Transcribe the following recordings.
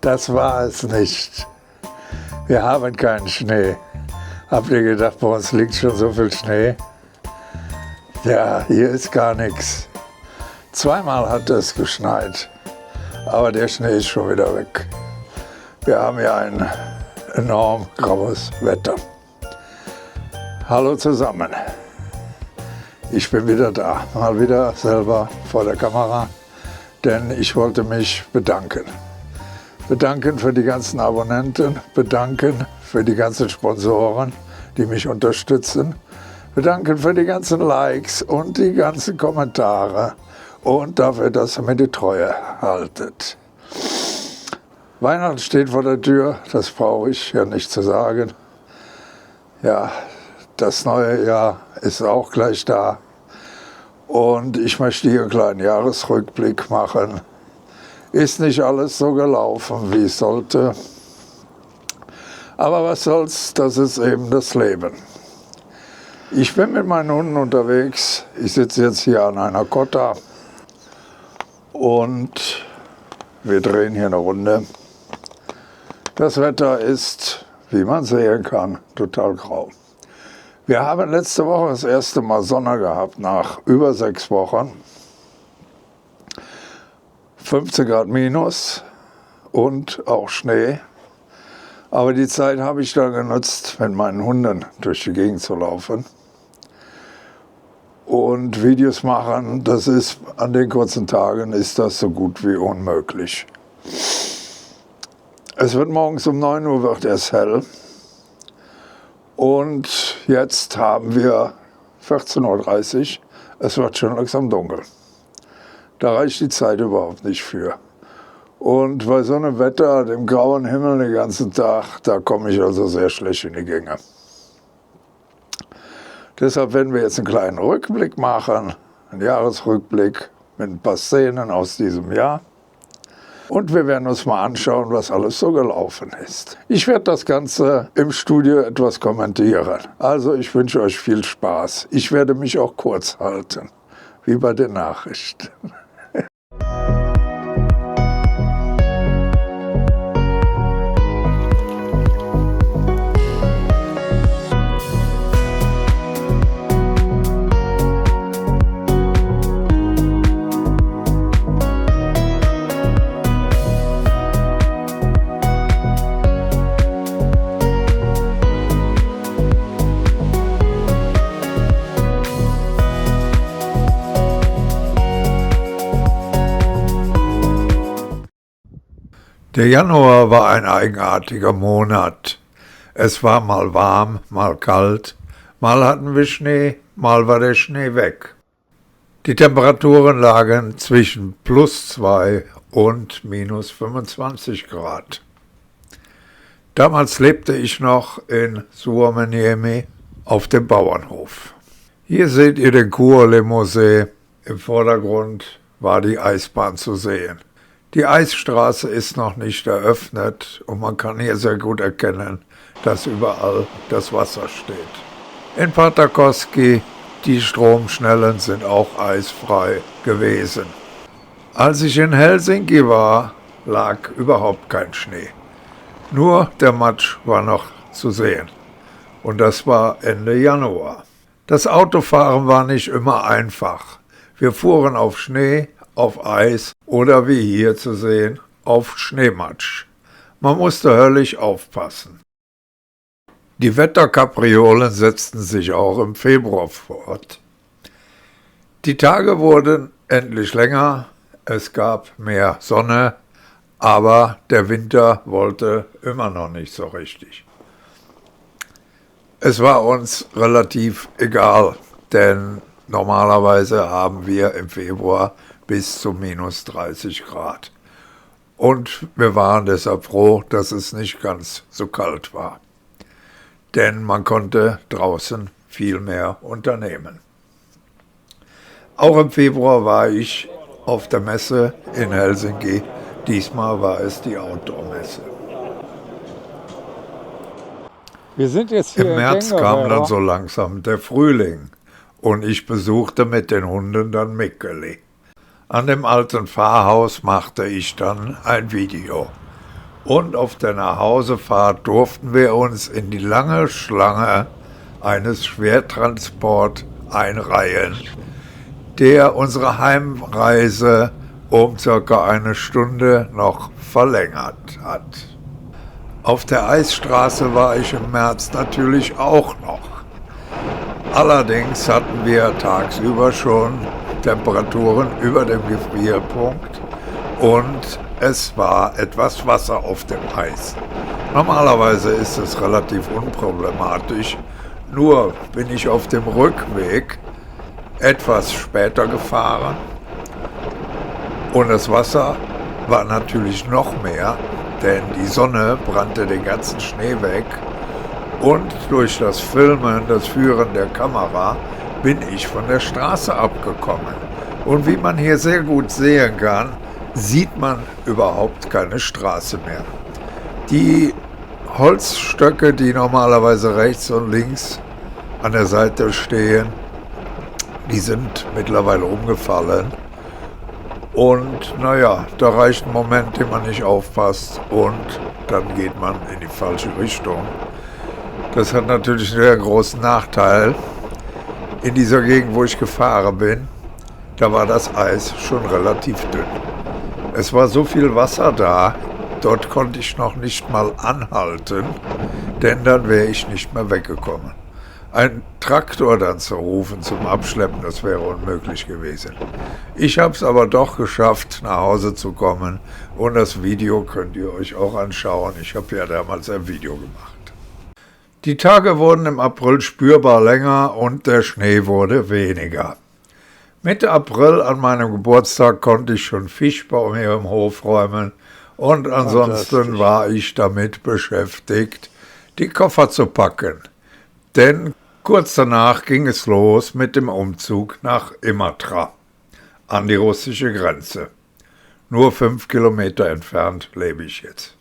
Das war es nicht. Wir haben keinen Schnee. Habt ihr gedacht, bei uns liegt schon so viel Schnee? Ja, hier ist gar nichts. Zweimal hat es geschneit, aber der Schnee ist schon wieder weg. Wir haben ja ein enorm graues Wetter. Hallo zusammen. Ich bin wieder da, mal wieder selber vor der Kamera, denn ich wollte mich bedanken. Bedanken für die ganzen Abonnenten, bedanken für die ganzen Sponsoren, die mich unterstützen, bedanken für die ganzen Likes und die ganzen Kommentare und dafür, dass ihr mir die Treue haltet. Weihnachten steht vor der Tür, das brauche ich ja nicht zu sagen. Ja, das neue Jahr ist auch gleich da und ich möchte hier einen kleinen Jahresrückblick machen. Ist nicht alles so gelaufen, wie es sollte, aber was soll's, das ist eben das Leben. Ich bin mit meinen Hunden unterwegs, ich sitze jetzt hier an einer Kotta und wir drehen hier eine Runde. Das Wetter ist, wie man sehen kann, total grau. Wir haben letzte Woche das erste Mal Sonne gehabt, nach über 6 Wochen. 15 Grad minus und auch Schnee. Aber die Zeit habe ich da genutzt, mit meinen Hunden durch die Gegend zu laufen. Und Videos machen, das ist, an den kurzen Tagen ist das so gut wie unmöglich. Es wird morgens um 9 Uhr wird erst hell. Und jetzt haben wir 14:30 Uhr, es wird schon langsam dunkel. Da reicht die Zeit überhaupt nicht für. Und bei so einem Wetter, dem grauen Himmel den ganzen Tag, da komme ich also sehr schlecht in die Gänge. Deshalb werden wir jetzt einen kleinen Rückblick machen, einen Jahresrückblick mit ein paar Szenen aus diesem Jahr. Und wir werden uns mal anschauen, was alles so gelaufen ist. Ich werde das Ganze im Studio etwas kommentieren. Also ich wünsche euch viel Spaß. Ich werde mich auch kurz halten, wie bei den Nachrichten. Der Januar war ein eigenartiger Monat. Es war mal warm, mal kalt, mal hatten wir Schnee, mal war der Schnee weg. Die Temperaturen lagen zwischen +2 und -25 Grad. Damals lebte ich noch in Suomenniemi auf dem Bauernhof. Hier seht ihr den Kuolemusee. Im Vordergrund war die Eisbahn zu sehen. Die Eisstraße ist noch nicht eröffnet und man kann hier sehr gut erkennen, dass überall das Wasser steht. In Patakoski, die Stromschnellen sind auch eisfrei gewesen. Als ich in Helsinki war, lag überhaupt kein Schnee. Nur der Matsch war noch zu sehen. Und das war Ende Januar. Das Autofahren war nicht immer einfach. Wir fuhren auf Schnee, auf Eis oder wie hier zu sehen, auf Schneematsch. Man musste höllisch aufpassen. Die Wetterkapriolen setzten sich auch im Februar fort. Die Tage wurden endlich länger, es gab mehr Sonne, aber der Winter wollte immer noch nicht so richtig. Es war uns relativ egal, denn normalerweise haben wir im Februar bis zu -30 Grad. Und wir waren deshalb froh, dass es nicht ganz so kalt war. Denn man konnte draußen viel mehr unternehmen. Auch im Februar war ich auf der Messe in Helsinki. Diesmal war es die Outdoor-Messe. Wir sind jetzt hier im März kam dann so langsam der Frühling und ich besuchte mit den Hunden dann Mikkeli. An dem alten Pfarrhaus machte ich dann ein Video. Und auf der Nachhausefahrt durften wir uns in die lange Schlange eines Schwertransports einreihen, der unsere Heimreise um ca. eine Stunde noch verlängert hat. Auf der Eisstraße war ich im März natürlich auch noch. Allerdings hatten wir tagsüber schon Temperaturen über dem Gefrierpunkt und es war etwas Wasser auf dem Eis. Normalerweise ist es relativ unproblematisch, nur bin ich auf dem Rückweg etwas später gefahren und das Wasser war natürlich noch mehr, denn die Sonne brannte den ganzen Schnee weg und durch das Filmen, das Führen der Kamera, bin ich von der Straße abgekommen. Und wie man hier sehr gut sehen kann, sieht man überhaupt keine Straße mehr. Die Holzstöcke, die normalerweise rechts und links an der Seite stehen, die sind mittlerweile umgefallen. Und naja, da reicht ein Moment, den man nicht aufpasst und dann geht man in die falsche Richtung. Das hat natürlich einen sehr großen Nachteil. In dieser Gegend, wo ich gefahren bin, da war das Eis schon relativ dünn. Es war so viel Wasser da, dort konnte ich noch nicht mal anhalten, denn dann wäre ich nicht mehr weggekommen. Ein Traktor dann zu rufen zum Abschleppen, das wäre unmöglich gewesen. Ich habe es aber doch geschafft, nach Hause zu kommen und das Video könnt ihr euch auch anschauen. Ich habe ja damals ein Video gemacht. Die Tage wurden im April spürbar länger und der Schnee wurde weniger. Mitte April an meinem Geburtstag konnte ich schon Fisch bei mir im Hof räumen und ansonsten war ich damit beschäftigt, die Koffer zu packen. Denn kurz danach ging es los mit dem Umzug nach Imatra, an die russische Grenze. Nur 5 Kilometer entfernt lebe ich jetzt.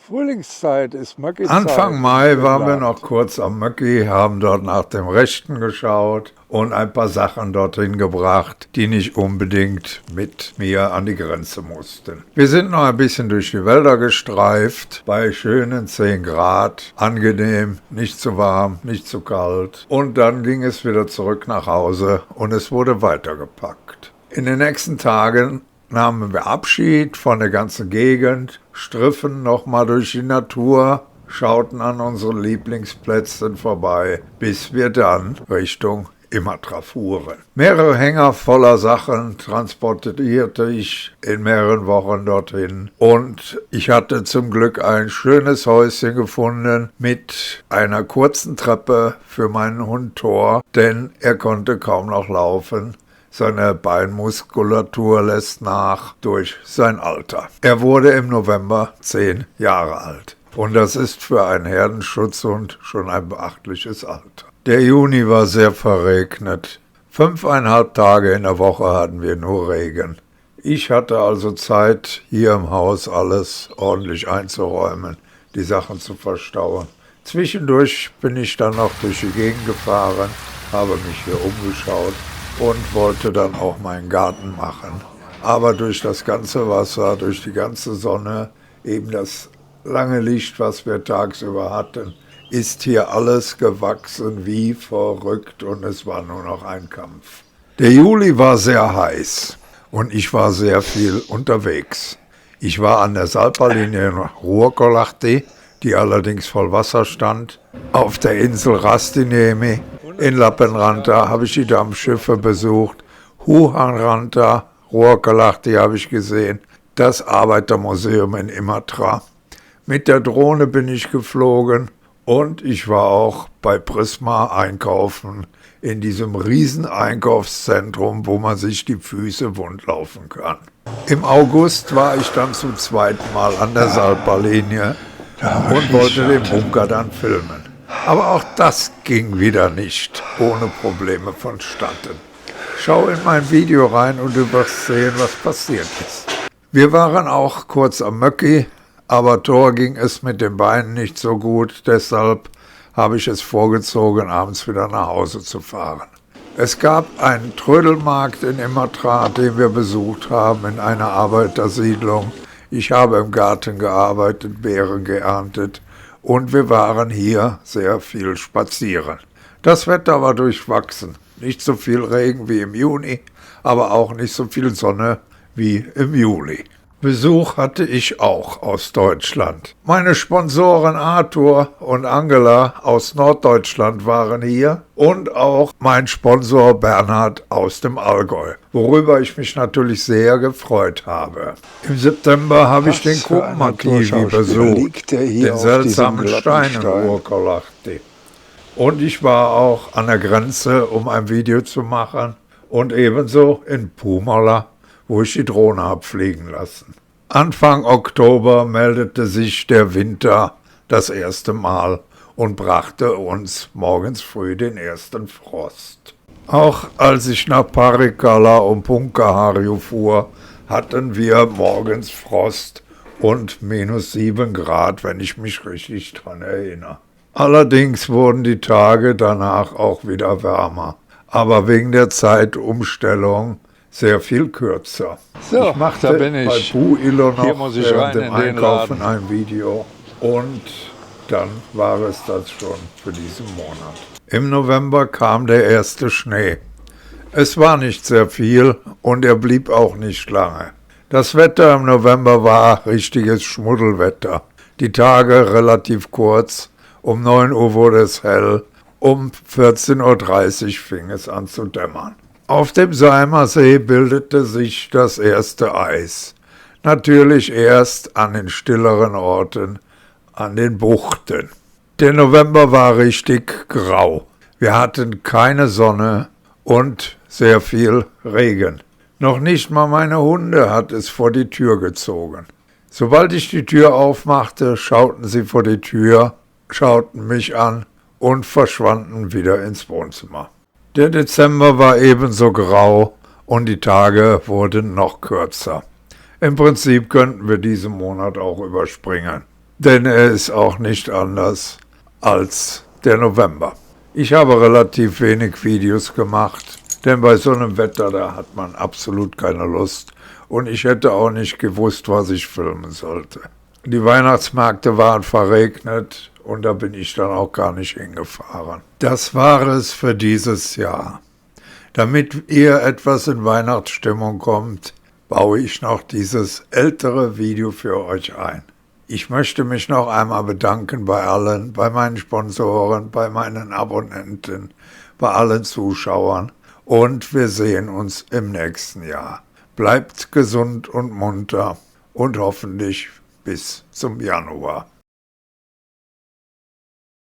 Frühlingszeit ist Möcki-Zeit. Anfang Mai waren wir noch kurz am Möcki, haben dort nach dem Rechten geschaut und ein paar Sachen dorthin gebracht, die nicht unbedingt mit mir an die Grenze mussten. Wir sind noch ein bisschen durch die Wälder gestreift, bei schönen 10 Grad, angenehm, nicht zu warm, nicht zu kalt. Und dann ging es wieder zurück nach Hause und es wurde weitergepackt. In den nächsten Tagen nahmen wir Abschied von der ganzen Gegend, striffen nochmal durch die Natur, schauten an unseren Lieblingsplätzen vorbei, bis wir dann Richtung Imatra fuhren. Mehrere Hänger voller Sachen transportierte ich in mehreren Wochen dorthin und ich hatte zum Glück ein schönes Häuschen gefunden mit einer kurzen Treppe für meinen Hund Thor, denn er konnte kaum noch laufen. Seine Beinmuskulatur lässt nach durch sein Alter. Er wurde im November 10 Jahre alt. Und das ist für einen Herdenschutzhund schon ein beachtliches Alter. Der Juni war sehr verregnet. 5,5 Tage in der Woche hatten wir nur Regen. Ich hatte also Zeit, hier im Haus alles ordentlich einzuräumen, die Sachen zu verstauen. Zwischendurch bin ich dann noch durch die Gegend gefahren, habe mich hier umgeschaut und wollte dann auch meinen Garten machen. Aber durch das ganze Wasser, durch die ganze Sonne, eben das lange Licht, was wir tagsüber hatten, ist hier alles gewachsen wie verrückt und es war nur noch ein Kampf. Der Juli war sehr heiß und ich war sehr viel unterwegs. Ich war an der Salpa-Linie in Ruokolahti, die allerdings voll Wasser stand. Auf der Insel Rastiniemi in Lappeenranta habe ich die Dampfschiffe besucht. Juhanranta, Ruokolahti habe ich gesehen. Das Arbeitermuseum in Imatra. Mit der Drohne bin ich geflogen und ich war auch bei Prisma einkaufen in diesem riesen Einkaufszentrum, wo man sich die Füße wundlaufen kann. Im August war ich dann zum zweiten Mal an der Salpa-Linie und wollte den Bunker dann filmen. Aber auch das ging wieder nicht ohne Probleme vonstatten. Schau in mein Video rein und du wirst sehen, was passiert ist. Wir waren auch kurz am Möcki, aber Thor ging es mit den Beinen nicht so gut, deshalb habe ich es vorgezogen, abends wieder nach Hause zu fahren. Es gab einen Trödelmarkt in Imatra, den wir besucht haben, in einer Arbeitersiedlung. Ich habe im Garten gearbeitet, Beeren geerntet und wir waren hier sehr viel spazieren. Das Wetter war durchwachsen. Nicht so viel Regen wie im Juni, aber auch nicht so viel Sonne wie im Juli. Besuch hatte ich auch aus Deutschland. Meine Sponsoren Arthur und Angela aus Norddeutschland waren hier und auch mein Sponsor Bernhard aus dem Allgäu, worüber ich mich natürlich sehr gefreut habe. Im September habe ich den Kummakiwi besucht, den seltsamen Stein in Urkolahti. Und ich war auch an der Grenze, um ein Video zu machen und ebenso in Pumala, wo ich die Drohne habe fliegen lassen. Anfang Oktober meldete sich der Winter das erste Mal und brachte uns morgens früh den ersten Frost. Auch als ich nach Parikkala und Punkaharju fuhr, hatten wir morgens Frost und -7 Grad, wenn ich mich richtig dran erinnere. Allerdings wurden die Tage danach auch wieder wärmer, aber wegen der Zeitumstellung sehr viel kürzer. So, ich machte da bin ich. Bei Puilo Hier noch muss ich während rein dem in den Einkaufen Laden. ein Video und dann war es das schon für diesen Monat. Im November kam der erste Schnee. Es war nicht sehr viel und er blieb auch nicht lange. Das Wetter im November war richtiges Schmuddelwetter. Die Tage relativ kurz, um 9 Uhr wurde es hell, um 14:30 Uhr fing es an zu dämmern. Auf dem Seimer See bildete sich das erste Eis. Natürlich erst an den stilleren Orten, an den Buchten. Der November war richtig grau. Wir hatten keine Sonne und sehr viel Regen. Noch nicht mal meine Hunde hat es vor die Tür gezogen. Sobald ich die Tür aufmachte, schauten sie vor die Tür, schauten mich an und verschwanden wieder ins Wohnzimmer. Der Dezember war ebenso grau und die Tage wurden noch kürzer. Im Prinzip könnten wir diesen Monat auch überspringen, denn er ist auch nicht anders als der November. Ich habe relativ wenig Videos gemacht, denn bei so einem Wetter, da hat man absolut keine Lust und ich hätte auch nicht gewusst, was ich filmen sollte. Die Weihnachtsmärkte waren verregnet und da bin ich dann auch gar nicht hingefahren. Das war es für dieses Jahr. Damit ihr etwas in Weihnachtsstimmung kommt, baue ich noch dieses ältere Video für euch ein. Ich möchte mich noch einmal bedanken bei allen, bei meinen Sponsoren, bei meinen Abonnenten, bei allen Zuschauern und wir sehen uns im nächsten Jahr. Bleibt gesund und munter und hoffentlich bis zum Januar.